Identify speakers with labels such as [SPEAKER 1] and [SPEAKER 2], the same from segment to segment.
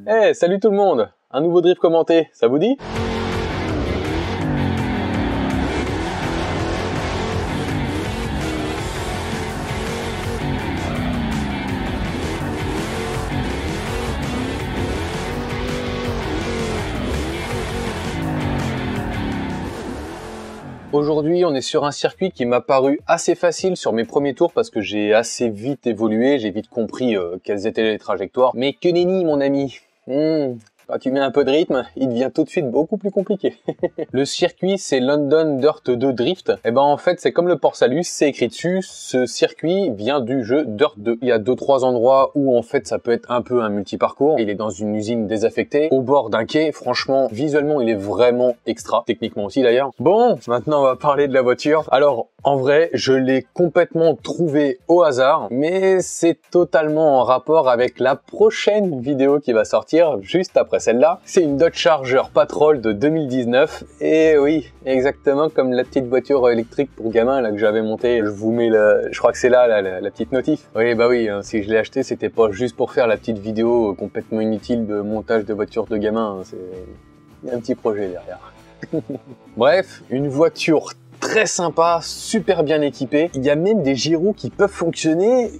[SPEAKER 1] Hey, salut tout le monde! Un nouveau drift commenté, ça vous dit? Aujourd'hui, on est sur un circuit qui m'a paru assez facile sur mes premiers tours parce que j'ai assez vite évolué, j'ai vite compris quelles étaient les trajectoires. Mais que nenni, mon ami! Quand tu mets un peu de rythme, il devient tout de suite beaucoup plus compliqué. Le circuit, c'est London Dirt 2 Drift. Et ben en fait, c'est comme le Port Salut, c'est écrit dessus. Ce circuit vient du jeu Dirt 2. Il y a 2-3 endroits où en fait ça peut être un peu un multiparcours. Il est dans une usine désaffectée, au bord d'un quai. Franchement, visuellement, il est vraiment extra. Techniquement aussi d'ailleurs. Bon, maintenant on va parler de la voiture. Alors, en vrai, je l'ai complètement trouvé au hasard, mais c'est totalement en rapport avec la prochaine vidéo qui va sortir juste après celle-là. C'est une Dodge Charger Patrol de 2019, et oui, exactement comme la petite voiture électrique pour gamin là que j'avais montée. Je vous mets je crois que c'est là la petite notif. Oui, bah oui, hein, si je l'ai acheté, c'était pas juste pour faire la petite vidéo complètement inutile de montage de voiture de gamin. Hein, il y a un petit projet derrière. Bref, une voiture très sympa, super bien équipée. Il y a même des gyros qui peuvent fonctionner.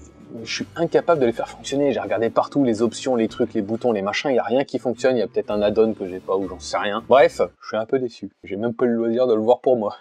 [SPEAKER 1] Je suis incapable de les faire fonctionner. J'ai regardé partout les options, les trucs, les boutons, les machins. Il n'y a rien qui fonctionne. Il y a peut-être un add-on que j'ai pas ou j'en sais rien. Bref, je suis un peu déçu. J'ai même pas le loisir de le voir pour moi.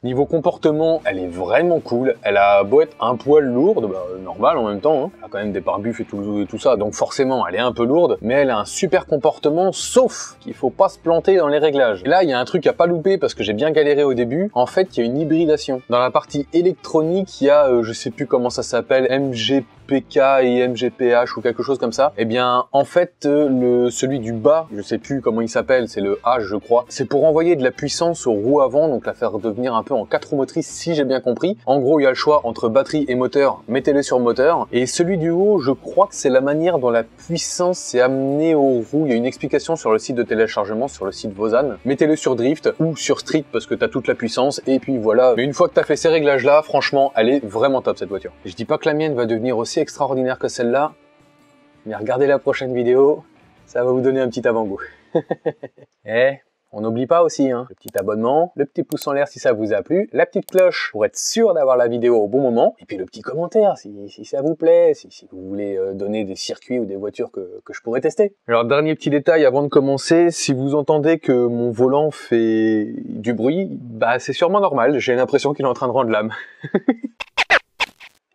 [SPEAKER 1] Niveau comportement, elle est vraiment cool. Elle a beau être un poil lourde, bah, normal en même temps. Hein. Elle a quand même des pare-buffs et tout ça, donc forcément elle est un peu lourde, mais elle a un super comportement, sauf qu'il faut pas se planter dans les réglages. Et là, il y a un truc à pas louper parce que j'ai bien galéré au début. En fait, il y a une hybridation. Dans la partie électronique, il y a, je sais plus comment ça s'appelle, MGPK et MGPH ou quelque chose comme ça. Eh bien, en fait, celui du bas, je sais plus comment il s'appelle, c'est le H, je crois. C'est pour envoyer de la puissance aux roues avant, donc la faire devenir un peu en 4 roues motrices, si j'ai bien compris. En gros, il y a le choix entre batterie et moteur, mettez-le sur moteur. Et celui du haut, je crois que c'est la manière dont la puissance est amenée aux roues. Il y a une explication sur le site de téléchargement, sur le site Vozan. Mettez-le sur drift ou sur street parce que t'as toute la puissance. Et puis voilà. Mais une fois que t'as fait ces réglages-là, franchement, elle est vraiment top cette voiture. Je dis pas que la mienne va devenir aussi extraordinaire que celle-là, mais regardez la prochaine vidéo, ça va vous donner un petit avant-goût. On n'oublie pas aussi, hein, le petit abonnement, le petit pouce en l'air si ça vous a plu, la petite cloche pour être sûr d'avoir la vidéo au bon moment, et puis le petit commentaire si ça vous plaît, si vous voulez donner des circuits ou des voitures que je pourrais tester. Alors dernier petit détail avant de commencer, si vous entendez que mon volant fait du bruit, bah c'est sûrement normal, j'ai l'impression qu'il est en train de rendre l'âme.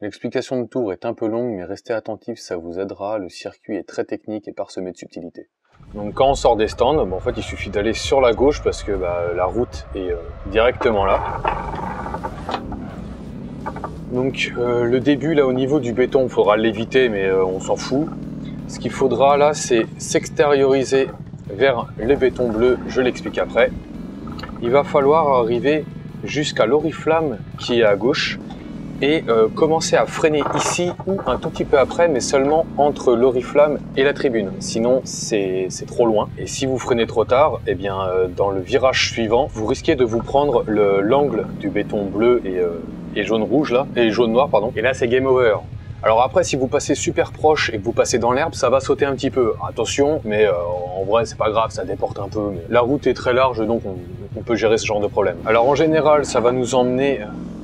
[SPEAKER 1] L'explication de tour est un peu longue, mais restez attentifs, ça vous aidera. Le circuit est très technique et parsemé de subtilités. Donc quand on sort des stands, en fait il suffit d'aller sur la gauche parce que la route est directement là. Donc le début là au niveau du béton, il faudra l'éviter mais on s'en fout. Ce qu'il faudra là c'est s'extérioriser vers les bétons bleus, je l'explique après. Il va falloir arriver jusqu'à l'oriflamme qui est à gauche. Et commencer à freiner ici ou un tout petit peu après, mais seulement entre l'oriflamme et la tribune. Sinon, c'est trop loin. Et si vous freinez trop tard, eh bien, dans le virage suivant, vous risquez de vous prendre l'angle du béton bleu et jaune-rouge là, et jaune-noir pardon. Et là, c'est game over. Alors après, si vous passez super proche et que vous passez dans l'herbe, ça va sauter un petit peu. Attention, mais en vrai, c'est pas grave, ça déporte un peu. Mais la route est très large, donc on peut gérer ce genre de problème. Alors en général, ça va nous emmener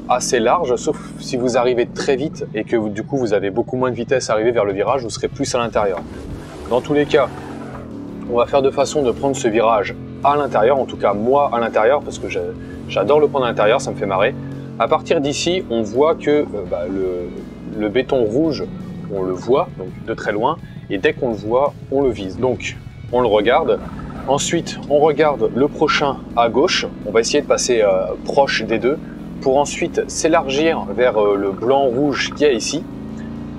[SPEAKER 1] assez large, sauf si vous arrivez très vite et que du coup vous avez beaucoup moins de vitesse à arriver vers le virage, vous serez plus à l'intérieur. Dans tous les cas, on va faire de façon de prendre ce virage à l'intérieur, en tout cas moi à l'intérieur, parce que j'adore le prendre à l'intérieur, ça me fait marrer. À partir d'ici, on voit que le béton rouge, on le voit donc de très loin, et dès qu'on le voit, on le vise. Donc on le regarde. Ensuite, on regarde le prochain à gauche. On va essayer de passer proche des deux, pour ensuite s'élargir vers le blanc-rouge qu'il y a ici.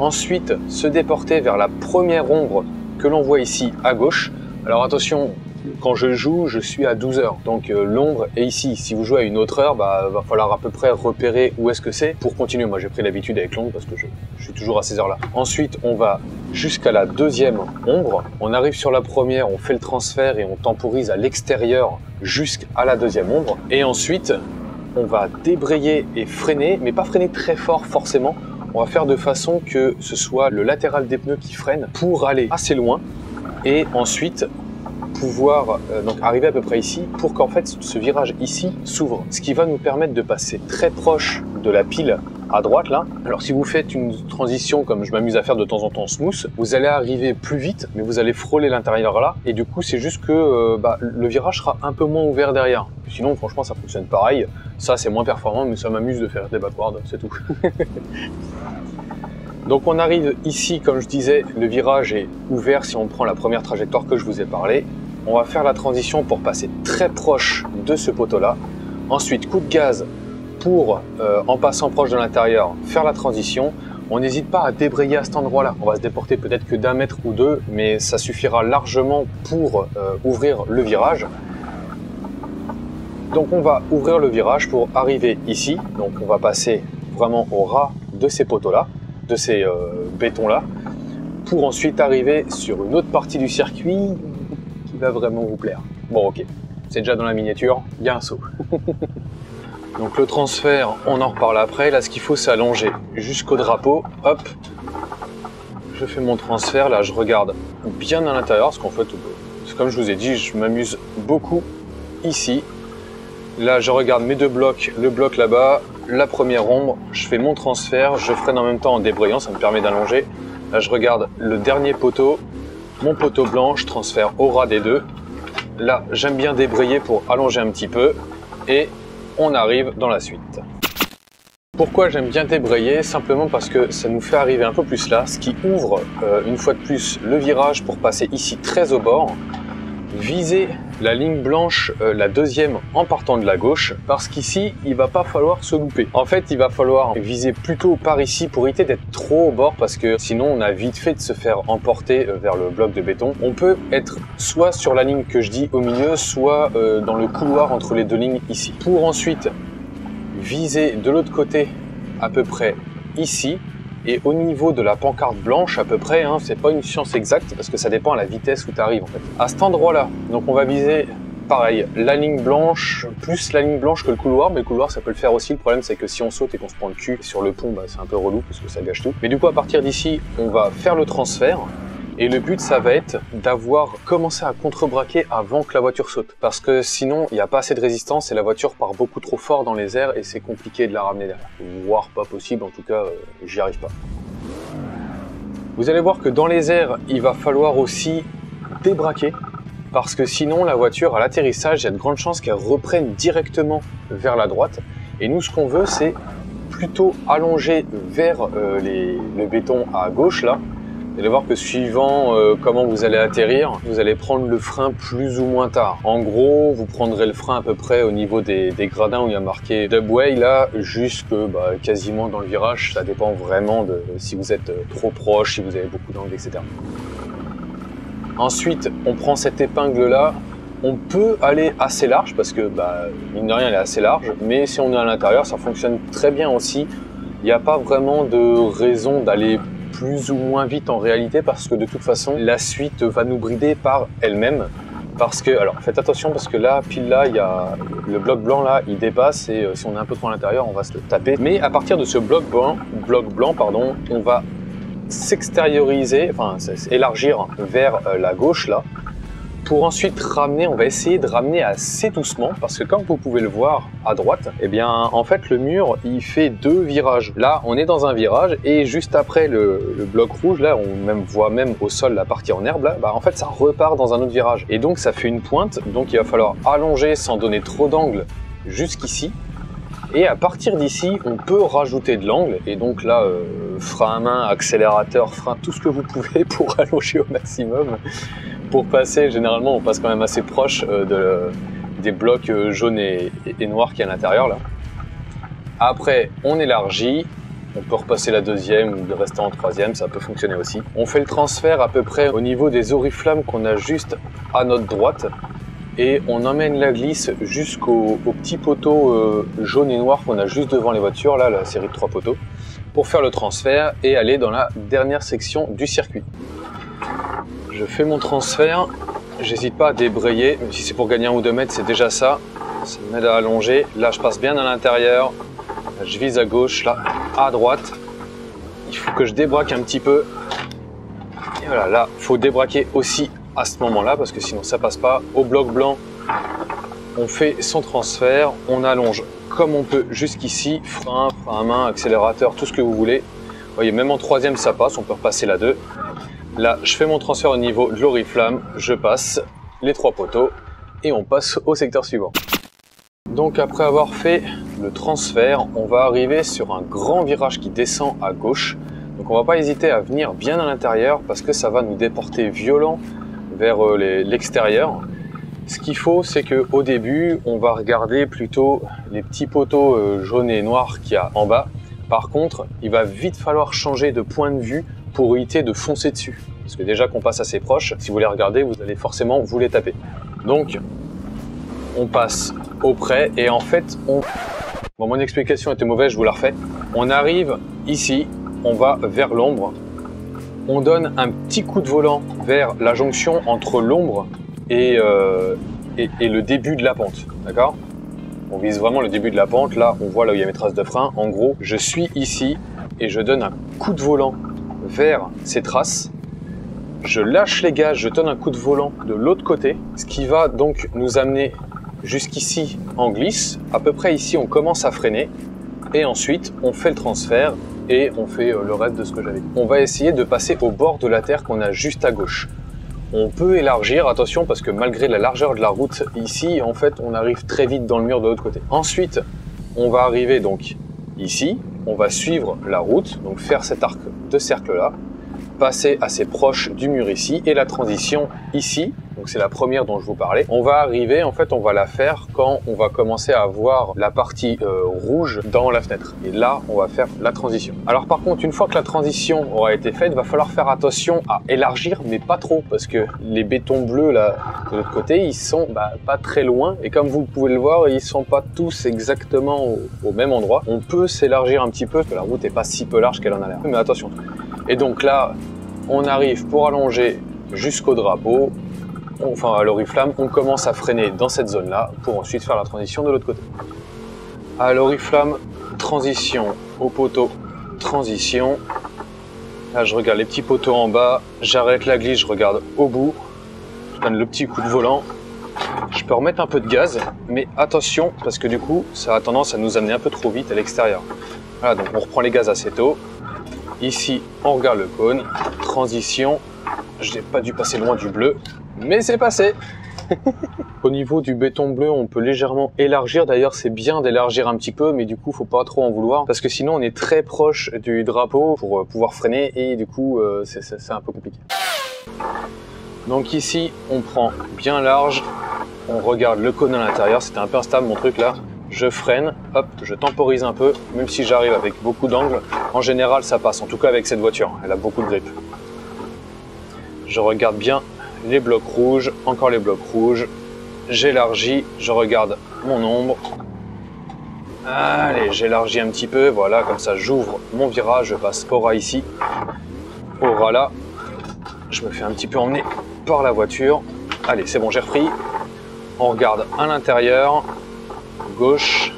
[SPEAKER 1] Ensuite, se déporter vers la première ombre que l'on voit ici à gauche. Alors attention, quand je joue, je suis à 12 heures. Donc l'ombre est ici. Si vous jouez à une autre heure, va falloir à peu près repérer où est-ce que c'est pour continuer. Moi, j'ai pris l'habitude avec l'ombre parce que je suis toujours à ces heures-là. Ensuite, on va jusqu'à la deuxième ombre. On arrive sur la première, on fait le transfert et on temporise à l'extérieur jusqu'à la deuxième ombre. Et ensuite, on va débrayer et freiner, mais pas freiner très fort forcément. On va faire de façon que ce soit le latéral des pneus qui freine pour aller assez loin et ensuite pouvoir donc arriver à peu près ici pour qu'en fait ce virage ici s'ouvre, ce qui va nous permettre de passer très proche de la pile à droite là. Alors si vous faites une transition comme je m'amuse à faire de temps en temps smooth, vous allez arriver plus vite mais vous allez frôler l'intérieur là et du coup c'est juste que le virage sera un peu moins ouvert derrière. Sinon franchement ça fonctionne pareil, ça c'est moins performant mais ça m'amuse de faire des backwards, c'est tout. Donc on arrive ici, comme je disais, le virage est ouvert si on prend la première trajectoire que je vous ai parlé. On va faire la transition pour passer très proche de ce poteau-là. Ensuite, coup de gaz pour, en passant proche de l'intérieur, faire la transition. On n'hésite pas à débrayer à cet endroit-là. On va se déporter peut-être que d'1 mètre ou 2, mais ça suffira largement pour ouvrir le virage. Donc on va ouvrir le virage pour arriver ici. Donc on va passer vraiment au ras de ces poteaux-là, de ces bétons-là, pour ensuite arriver sur une autre partie du circuit qui va vraiment vous plaire. Bon ok, c'est déjà dans la miniature, il y a un saut. Donc le transfert, on en reparle après. Là ce qu'il faut c'est allonger jusqu'au drapeau, hop, je fais mon transfert, là je regarde bien à l'intérieur, parce qu'en fait, comme je vous ai dit, je m'amuse beaucoup ici. Là je regarde mes deux blocs, le bloc là-bas, la première ombre, je fais mon transfert, je freine en même temps en débrayant, ça me permet d'allonger. Là je regarde le dernier poteau, mon poteau blanc, je transfère au ras des deux. Là j'aime bien débrayer pour allonger un petit peu et on arrive dans la suite. Pourquoi j'aime bien débrayer? Simplement parce que ça nous fait arriver un peu plus là, ce qui ouvre une fois de plus le virage pour passer ici très au bord. Viser la ligne blanche, la deuxième en partant de la gauche, parce qu'ici il va pas falloir se louper. En fait il va falloir viser plutôt par ici pour éviter d'être trop au bord, parce que sinon on a vite fait de se faire emporter vers le bloc de béton. On peut être soit sur la ligne que je dis au milieu, soit dans le couloir entre les deux lignes ici. Pour ensuite viser de l'autre côté à peu près ici. Et au niveau de la pancarte blanche, à peu près, hein, c'est pas une science exacte parce que ça dépend à la vitesse où tu arrives en fait. À cet endroit-là, donc on va viser pareil, la ligne blanche, plus la ligne blanche que le couloir, mais le couloir ça peut le faire aussi. Le problème c'est que si on saute et qu'on se prend le cul sur le pont, c'est un peu relou parce que ça gâche tout. Mais du coup, à partir d'ici, on va faire le transfert. Et le but, ça va être d'avoir commencé à contre-braquer avant que la voiture saute. Parce que sinon, il n'y a pas assez de résistance et la voiture part beaucoup trop fort dans les airs et c'est compliqué de la ramener derrière. Voire pas possible, en tout cas, j'y arrive pas. Vous allez voir que dans les airs, il va falloir aussi débraquer. Parce que sinon, la voiture, à l'atterrissage, il y a de grandes chances qu'elle reprenne directement vers la droite. Et nous, ce qu'on veut, c'est plutôt allonger vers le béton à gauche, là. Vous allez voir que suivant comment vous allez atterrir, vous allez prendre le frein plus ou moins tard. En gros, vous prendrez le frein à peu près au niveau des gradins où il y a marqué Dubway, là, jusque quasiment dans le virage. Ça dépend vraiment de si vous êtes trop proche, si vous avez beaucoup d'angle, etc. Ensuite, on prend cette épingle-là. On peut aller assez large parce que, mine de rien, elle est assez large. Mais si on est à l'intérieur, ça fonctionne très bien aussi. Il n'y a pas vraiment de raison d'aller plus ou moins vite en réalité parce que de toute façon la suite va nous brider par elle-même parce que, alors faites attention parce que là, pile là, il y a le bloc blanc là, il dépasse et si on est un peu trop à l'intérieur, on va se le taper. Mais à partir de ce bloc blanc, on va s'extérioriser, enfin élargir vers la gauche là, pour ensuite ramener, on va essayer de ramener assez doucement parce que comme vous pouvez le voir à droite, eh bien en fait le mur il fait deux virages. Là on est dans un virage et juste après le bloc rouge là, on voit même au sol la partie en herbe là, en fait ça repart dans un autre virage et donc ça fait une pointe, donc il va falloir allonger sans donner trop d'angle jusqu'ici. Et à partir d'ici, on peut rajouter de l'angle et donc là, frein à main, accélérateur, frein, tout ce que vous pouvez pour allonger au maximum. Pour passer, généralement, on passe quand même assez proche des blocs jaunes et noirs qui est à l'intérieur là. Après, on élargit, on peut repasser la deuxième ou rester en troisième, ça peut fonctionner aussi. On fait le transfert à peu près au niveau des oriflammes qu'on a juste à notre droite. Et on emmène la glisse jusqu'au petit poteau jaune et noir qu'on a juste devant les voitures, là, la série de 3 poteaux, pour faire le transfert et aller dans la dernière section du circuit. Je fais mon transfert, j'hésite pas à débrayer, même si c'est pour gagner 1 ou 2 mètres, c'est déjà ça. Ça m'aide à allonger. Là, je passe bien à l'intérieur, je vise à gauche, là, à droite. Il faut que je débraque un petit peu. Et voilà, là, il faut débraquer aussi à ce moment-là, parce que sinon ça passe pas. Au bloc blanc, on fait son transfert, on allonge comme on peut jusqu'ici, frein à main, accélérateur, tout ce que vous voulez. Vous voyez, même en troisième ça passe, on peut repasser la 2. Là, je fais mon transfert au niveau de l'oriflamme, je passe les 3 poteaux et on passe au secteur suivant. Donc après avoir fait le transfert, on va arriver sur un grand virage qui descend à gauche. Donc on va pas hésiter à venir bien à l'intérieur parce que ça va nous déporter violent vers l'extérieur. Ce qu'il faut, c'est qu'au début, on va regarder plutôt les petits poteaux jaunes et noirs qu'il y a en bas. Par contre, il va vite falloir changer de point de vue pour éviter de foncer dessus. Parce que déjà qu'on passe assez proche, si vous les regardez, vous allez forcément vous les taper. Donc, on passe auprès et en fait, Bon, mon explication était mauvaise, je vous la refais. On arrive ici, on va vers l'ombre. On donne un petit coup de volant vers la jonction entre l'ombre et le début de la pente, d'accord? On vise vraiment le début de la pente. Là, on voit là où il y a mes traces de frein. En gros, je suis ici et je donne un coup de volant vers ces traces. Je lâche les gaz, je donne un coup de volant de l'autre côté, ce qui va donc nous amener jusqu'ici en glisse. À peu près ici, on commence à freiner et ensuite, on fait le transfert et on fait le reste de ce que j'avais dit. On va essayer de passer au bord de la terre qu'on a juste à gauche. On peut élargir, attention, parce que malgré la largeur de la route ici, en fait, on arrive très vite dans le mur de l'autre côté. Ensuite, on va arriver donc ici, on va suivre la route, donc faire cet arc de cercle-là, passer assez proche du mur ici, et la transition ici, donc c'est la première dont je vous parlais. On va arriver, en fait, on va la faire quand on va commencer à voir la partie rouge dans la fenêtre. Et là, on va faire la transition. Alors par contre, une fois que la transition aura été faite, il va falloir faire attention à élargir, mais pas trop, parce que les bétons bleus là, de l'autre côté, ils sont pas très loin. Et comme vous pouvez le voir, ils sont pas tous exactement au même endroit. On peut s'élargir un petit peu, parce que la route n'est pas si peu large qu'elle en a l'air. Mais attention. Et donc là, on arrive pour allonger jusqu'au drapeau, enfin à l'oriflamme, on commence à freiner dans cette zone-là pour ensuite faire la transition de l'autre côté. À l'oriflamme, transition au poteau, transition. Là, je regarde les petits poteaux en bas, j'arrête la glisse, je regarde au bout, je donne le petit coup de volant. Je peux remettre un peu de gaz, mais attention, parce que du coup, ça a tendance à nous amener un peu trop vite à l'extérieur. Voilà, donc on reprend les gaz assez tôt. Ici, on regarde le cône, transition, je n'ai pas dû passer loin du bleu, mais c'est passé. Au niveau du béton bleu, on peut légèrement élargir, d'ailleurs c'est bien d'élargir un petit peu, mais du coup faut pas trop en vouloir, parce que sinon on est très proche du drapeau pour pouvoir freiner, et du coup c'est un peu compliqué. Donc ici, on prend bien large, on regarde le cône à l'intérieur, c'était un peu instable mon truc là. Je freine, hop, je temporise un peu, même si j'arrive avec beaucoup d'angle. En général, ça passe, en tout cas avec cette voiture, elle a beaucoup de grip. Je regarde bien les blocs rouges, encore les blocs rouges. J'élargis, je regarde mon ombre. Allez, j'élargis un petit peu, voilà, comme ça j'ouvre mon virage, je passe au ras ici, au ras là. Je me fais un petit peu emmener par la voiture. Allez, c'est bon, j'ai repris. On regarde à l'intérieur. Gauche,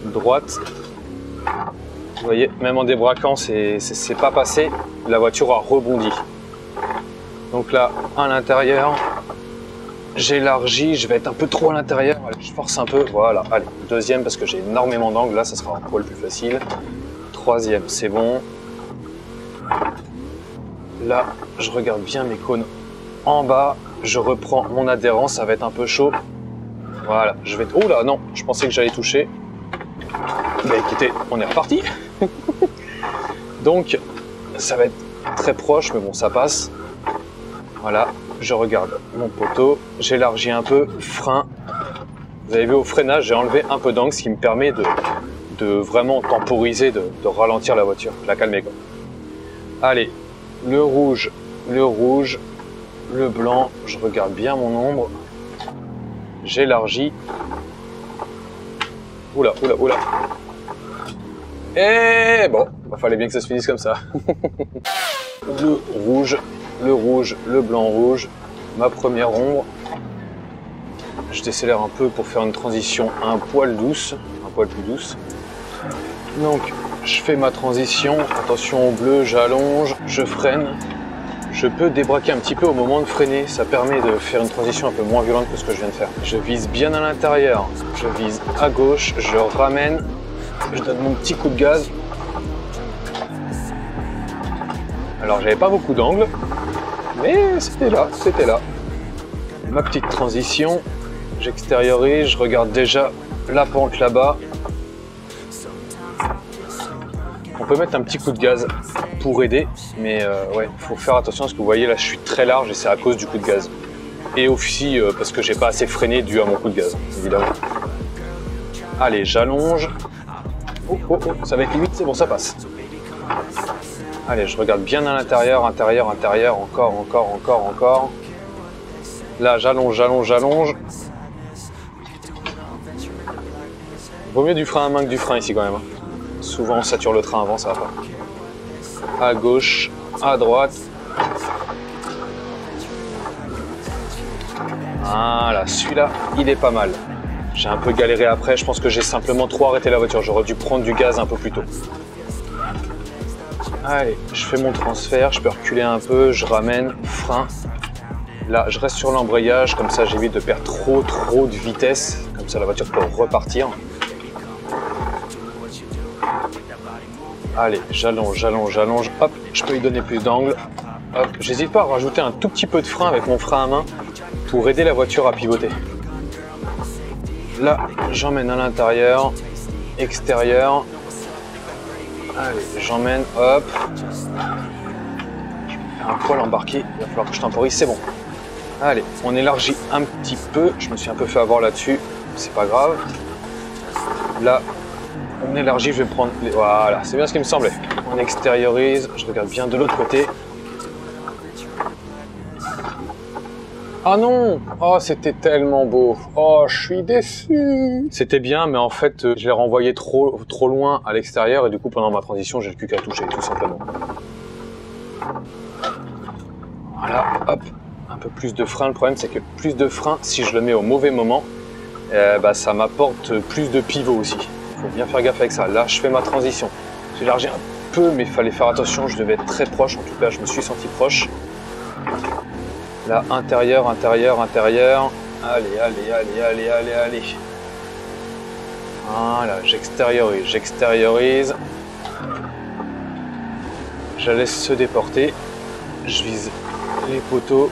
[SPEAKER 1] droite. Vous voyez, même en débraquant, c'est pas passé. La voiture a rebondi. Donc là, à l'intérieur, j'élargis. Je vais être un peu trop à l'intérieur. Je force un peu. Voilà. Allez, deuxième parce que j'ai énormément d'angle. Là, ça sera un poil plus facile. Troisième, c'est bon. Là, je regarde bien mes cônes en bas. Je reprends mon adhérence. Ça va être un peu chaud. Voilà, je vais... Oh là, non, je pensais que j'allais toucher. Bah écoutez, on est reparti. Donc, ça va être très proche, mais bon, ça passe. Voilà, je regarde mon poteau, j'élargis un peu, frein. Vous avez vu au freinage, j'ai enlevé un peu d'angle, ce qui me permet de vraiment temporiser, de ralentir la voiture, de la calmer quoi. Allez, le rouge, le blanc, je regarde bien mon ombre. J'élargis. Oula. Et bon, il fallait bien que ça se finisse comme ça. Le rouge, le blanc rouge, ma première ombre. Je décélère un peu pour faire une transition un poil douce, un poil plus douce. Donc, je fais ma transition. Attention au bleu, j'allonge, je freine. Je peux débraquer un petit peu au moment de freiner, ça permet de faire une transition un peu moins violente que ce que je viens de faire. Je vise bien à l'intérieur, je vise à gauche, je ramène, je donne mon petit coup de gaz. Alors j'avais pas beaucoup d'angle, mais c'était là, c'était là. Ma petite transition, j'extériorise, je regarde déjà la pente là-bas. On peut mettre un petit coup de gaz pour aider, mais ouais, faut faire attention parce que vous voyez là je suis très large et c'est à cause du coup de gaz. Et aussi parce que j'ai pas assez freiné dû à mon coup de gaz, évidemment. Allez, j'allonge. Oh, oh, oh, ça va être limite, c'est bon, ça passe. Allez, je regarde bien à l'intérieur, intérieur, intérieur, encore, encore, encore, encore. Là, j'allonge, j'allonge, j'allonge. Vaut mieux du frein à main que du frein ici quand même. Souvent on sature le train avant, ça va pas. À gauche, à droite. Voilà, celui-là, il est pas mal. J'ai un peu galéré après, je pense que j'ai simplement trop arrêté la voiture. J'aurais dû prendre du gaz un peu plus tôt. Allez, je fais mon transfert, je peux reculer un peu, je ramène, frein. Là, je reste sur l'embrayage, comme ça j'évite de perdre trop de vitesse. Comme ça la voiture peut repartir. Allez, j'allonge, j'allonge, j'allonge. Hop, je peux lui donner plus d'angle. Hop, j'hésite pas à rajouter un tout petit peu de frein avec mon frein à main pour aider la voiture à pivoter. Là, j'emmène à l'intérieur, extérieur. Allez, j'emmène, hop. Je vais faire un poil embarqué, il va falloir que je temporise, c'est bon. Allez, on élargit un petit peu. Je me suis un peu fait avoir là-dessus, c'est pas grave. Là, on élargit, je vais prendre les... Voilà, c'est bien ce qui me semblait. On extériorise, je regarde bien de l'autre côté. Ah non! Oh, c'était tellement beau. Oh, je suis déçu. C'était bien, mais en fait, je l'ai renvoyé trop loin à l'extérieur et du coup, pendant ma transition, j'ai le cul qu'à toucher, tout simplement. Voilà, hop. Un peu plus de frein. Le problème, c'est que plus de frein, si je le mets au mauvais moment, ça m'apporte plus de pivot aussi. Il faut bien faire gaffe avec ça. Là, je fais ma transition. J'ai élargi un peu, mais il fallait faire attention. Je devais être très proche. En tout cas, je me suis senti proche. Là, intérieur, intérieur, intérieur. Allez, allez, allez, allez, allez, allez. Voilà, j'extériorise, j'extériorise. Je la laisse se déporter. Je vise les poteaux.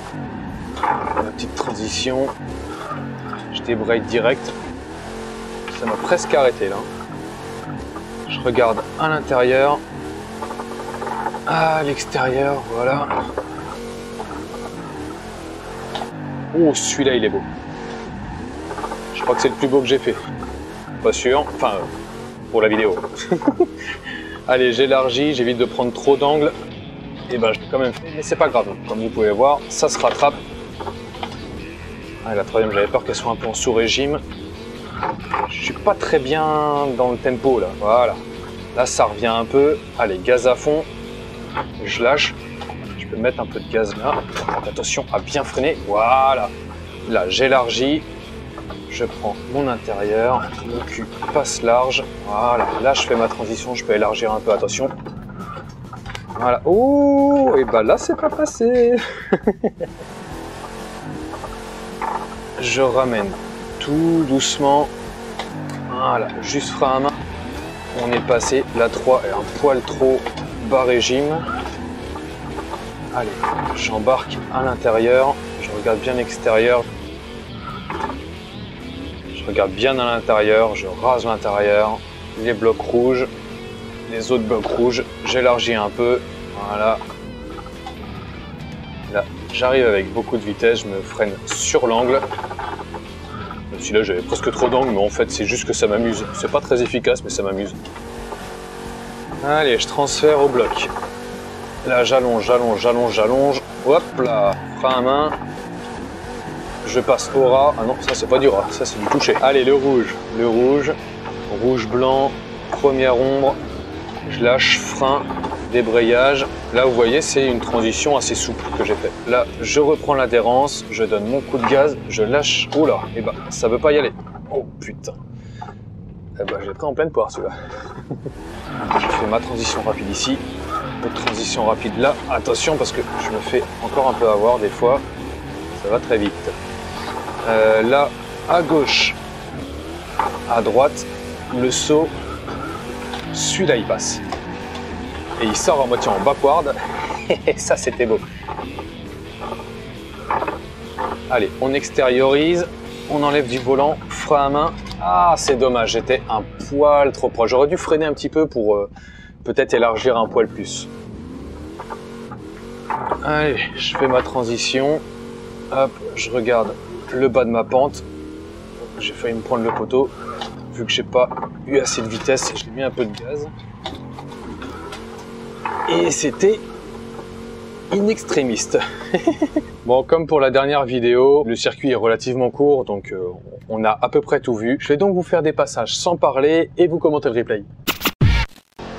[SPEAKER 1] La petite transition. Je débraye direct. Ça m'a presque arrêté là. Je regarde à l'intérieur. À l'extérieur, voilà. Oh, celui-là, il est beau. Je crois que c'est le plus beau que j'ai fait. Pas sûr. Enfin, pour la vidéo. Allez, j'élargis, j'évite de prendre trop d'angles. Et ben, je l'ai quand même fait. Mais c'est pas grave. Comme vous pouvez voir, ça se rattrape. Ah, la troisième, j'avais peur qu'elle soit un peu en sous-régime. Je suis pas très bien dans le tempo, là. Voilà. Là, ça revient un peu. Allez, gaz à fond. Je lâche. Je peux mettre un peu de gaz là. Attention à bien freiner. Voilà. Là, j'élargis. Je prends mon intérieur. Mon cul passe large. Voilà. Là, je fais ma transition. Je peux élargir un peu. Attention. Voilà. Oh, et ben là, c'est pas passé. Je ramène tout doucement. Voilà. Juste frein à main. On est passé. La 3 est un poil trop bas régime. Allez, j'embarque à l'intérieur, je regarde bien l'extérieur, je regarde bien à l'intérieur, je rase l'intérieur, les blocs rouges, les autres blocs rouges, j'élargis un peu, voilà. Là, j'arrive avec beaucoup de vitesse, je me freine sur l'angle. Même si là j'avais presque trop d'angle, mais en fait c'est juste que ça m'amuse. C'est pas très efficace, mais ça m'amuse. Allez, je transfère au bloc. Là, j'allonge, j'allonge, j'allonge, j'allonge. Hop là, frein à main. Je passe au ras. Ah non, ça c'est pas du ras, ça c'est du toucher. Allez, le rouge, rouge, blanc, première ombre. Je lâche, frein, débrayage. Là, vous voyez, c'est une transition assez souple que j'ai fait. Là, je reprends l'adhérence, je donne mon coup de gaz, je lâche. Oh là, et bah, ça veut pas y aller. Oh putain. Eh ben, j'ai pris en pleine poire celui-là. Je fais ma transition rapide ici. Notre transition rapide là, attention parce que je me fais encore un peu avoir des fois, ça va très vite. Là, à gauche, à droite, le saut, celui-là il passe. Et il sort en moitié en backward, et ça c'était beau. Allez, on extériorise, on enlève du volant, frein à main. Ah, c'est dommage, j'étais un poil trop proche. J'aurais dû freiner un petit peu pour peut-être élargir un poil plus. Allez, je fais ma transition. Hop, je regarde le bas de ma pente. J'ai failli me prendre le poteau. Vu que j'ai pas eu assez de vitesse, j'ai mis un peu de gaz. Et c'était in extremis. Bon, comme pour la dernière vidéo, le circuit est relativement court, donc on a à peu près tout vu. Je vais donc vous faire des passages sans parler et vous commenter le replay.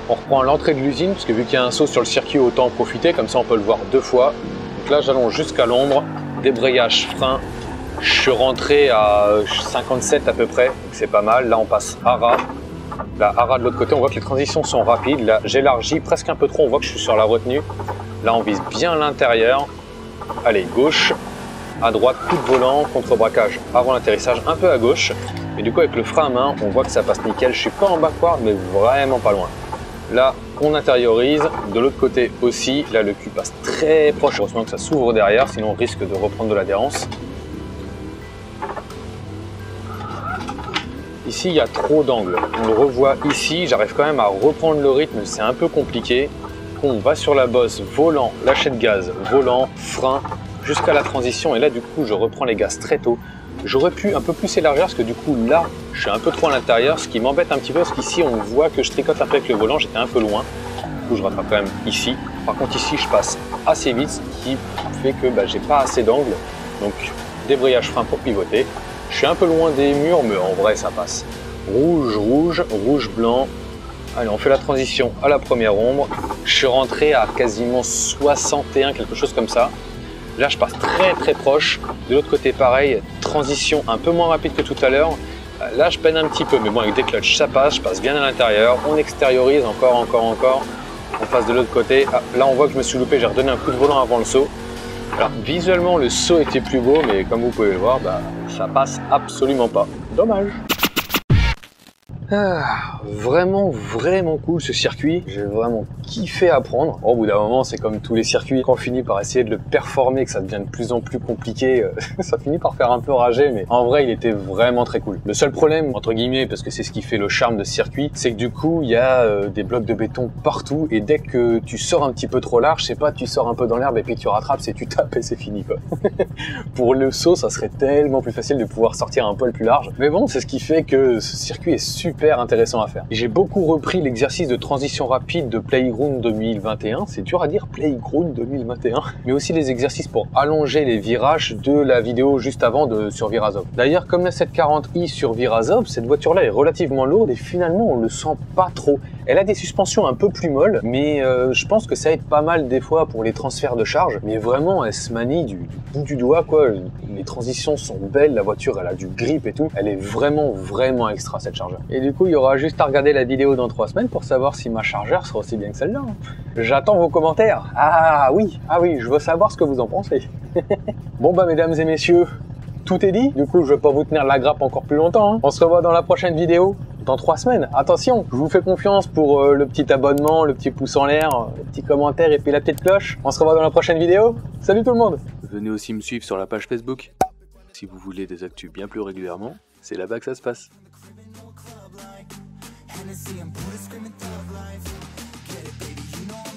[SPEAKER 1] On reprend l'entrée de l'usine, parce que vu qu'il y a un saut sur le circuit, autant en profiter, comme ça on peut le voir deux fois. Donc là, j'allonge jusqu'à l'ombre, débrayage, frein. Je suis rentré à 57 à peu près, donc c'est pas mal. Là, on passe ARA. La ARA de l'autre côté, on voit que les transitions sont rapides. Là, j'élargis presque un peu trop, on voit que je suis sur la retenue. Là, on vise bien l'intérieur. Allez, gauche, à droite, coup de volant, contre-braquage avant l'atterrissage, un peu à gauche. Et du coup, avec le frein à main, on voit que ça passe nickel. Je suis pas en backward, mais vraiment pas loin. Là, on intériorise. De l'autre côté aussi, là, le cul passe très proche. Heureusement que ça s'ouvre derrière, sinon on risque de reprendre de l'adhérence. Ici, il y a trop d'angles. On le revoit ici, j'arrive quand même à reprendre le rythme, c'est un peu compliqué. On va sur la bosse, volant, lâcher de gaz, volant, frein, jusqu'à la transition. Et là, du coup, je reprends les gaz très tôt. J'aurais pu un peu plus élargir parce que du coup, là, je suis un peu trop à l'intérieur, ce qui m'embête un petit peu parce qu'ici, on voit que je tricote un peu avec le volant, j'étais un peu loin. Du coup, je rattrape quand même ici. Par contre, ici, je passe assez vite, ce qui fait que j'ai pas assez d'angle. Donc, débrayage frein pour pivoter. Je suis un peu loin des murs, mais en vrai, ça passe. Rouge, rouge, rouge, blanc. Allez, on fait la transition à la première ombre. Je suis rentré à quasiment 61, quelque chose comme ça. Là, je passe très très proche. De l'autre côté, pareil, transition un peu moins rapide que tout à l'heure. Là, je peine un petit peu, mais bon, avec des clutches, ça passe. Je passe bien à l'intérieur. On extériorise encore. On passe de l'autre côté. Ah, là, on voit que je me suis loupé. J'ai redonné un coup de volant avant le saut. Alors, visuellement, le saut était plus beau, mais comme vous pouvez le voir, ça passe absolument pas. Dommage. Ah, vraiment cool ce circuit. J'ai vraiment kiffé apprendre. Au bout d'un moment, c'est comme tous les circuits. Quand on finit par essayer de le performer, que ça devient de plus en plus compliqué, ça finit par faire un peu rager, mais en vrai, il était vraiment très cool. Le seul problème, entre guillemets, parce que c'est ce qui fait le charme de ce circuit, c'est que du coup, il y a des blocs de béton partout, et dès que tu sors un petit peu trop large, je sais pas, tu sors un peu dans l'herbe et puis tu rattrapes, c'est tu tapes et c'est fini, quoi. Pour le saut, ça serait tellement plus facile de pouvoir sortir un poil plus large. Mais bon, c'est ce qui fait que ce circuit est super intéressant à faire. J'ai beaucoup repris l'exercice de transition rapide de Playground 2021. C'est dur à dire, Playground 2021. Mais aussi les exercices pour allonger les virages de la vidéo juste avant sur Virazov. D'ailleurs, comme la 740i sur Virazov, cette voiture-là est relativement lourde et finalement, on le sent pas trop. Elle a des suspensions un peu plus molles, mais je pense que ça aide pas mal des fois pour les transferts de charge. Mais vraiment, elle se manie du bout du doigt, quoi. Les transitions sont belles, la voiture, elle a du grip et tout. Elle est vraiment extra, cette chargeur. Et du coup, il y aura juste à regarder la vidéo dans 3 semaines pour savoir si ma chargeur sera aussi bien que celle-là. J'attends vos commentaires. Ah oui, je veux savoir ce que vous en pensez. Bon mesdames et messieurs, tout est dit. Du coup, je vais pas vous tenir la grappe encore plus longtemps. On se revoit dans la prochaine vidéo. Dans 3 semaines. Attention, je vous fais confiance pour le petit abonnement, le petit pouce en l'air, le petit commentaire et puis la petite cloche. On se revoit dans la prochaine vidéo. Salut tout le monde.
[SPEAKER 2] Venez aussi me suivre sur la page Facebook. Si vous voulez des actus bien plus régulièrement, c'est là-bas que ça se passe. Hennessy and Buddha screaming thug life. Get it, baby, you know